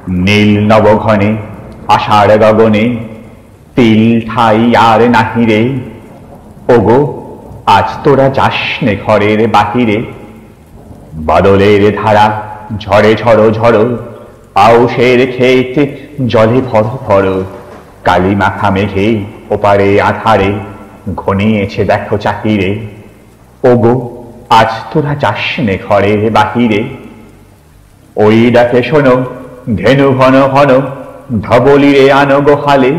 নীল নবঘনে আষাঢ় গগনে তিল ঠাই আর নাহিরে। ওগো আজ তোরা যাসনে ঘরের বাহিরে। বাদলের ধারা ঝড়ে ঝড়ো ঝড়ো, আউশের ক্ষেত জলে ভরো ভরো। কালি মাখা মেঘে ওপারে আধারে ঘনিয়েছে দেখো চাহিরে। ওগো আজ তোরা যাসনে ঘরের বাহিরে। ওই ডাকে শোনো ধেনু ঘন ঘন, ধবলিরে আনো গোহালে।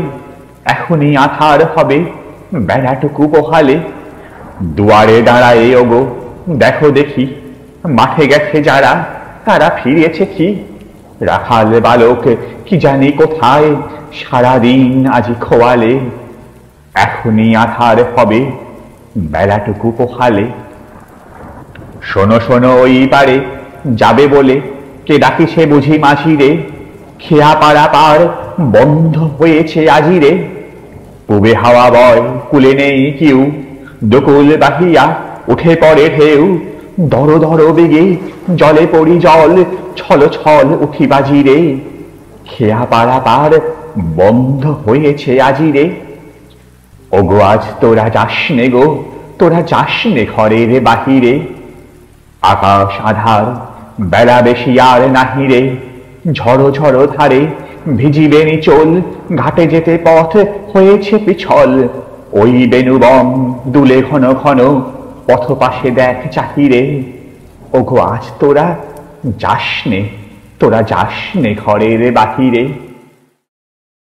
এখনই আধার হবে বেড়াটুকু পোহালে। দুয়ারে দাঁড়ায় ওগো দেখো দেখি, মাঠে গেছে যারা তারা ফিরেছে কি। রাখাল বালক কি জানি কোথায়, সারাদিন আজি খোয়ালে। এখনই আধার হবে বেড়াটুকু পোহালে। শোনো শোনো ওই পারে যাবে বলে কে ডাকিছে বুঝি মাঝিরে। খেয়া পাড়া পার বন্ধ হয়েছে আজিরে। পুবে হাওয়া বয় কুলে নেই কেউ, দোকুল বাহিয়া উঠে পড়ে ঢেউ। দর দর বেগে জলে পড়ি জল, ছল ছল উঠি বাজিরে। খেয়া পাড়া পার বন্ধ হয়েছে আজিরে। ওগো আজ তোরা যাসনে গো, তোরা যাসনে ঘরের বাহিরে। আকাশ আধার বেলা বেশি আর নাহিরে। ঝড়ো ঝড়ো ধারে ভিজিবে নিচল, ঘাটে যেতে পথ হয়েছে পিছল। ওই বেণুবন দুলে ঘন ঘন, পথ পাশে দেখ চাহিরে। ওগো আজ তোরা যাসনে, তোরা যাসনে ঘরের বাহিরে।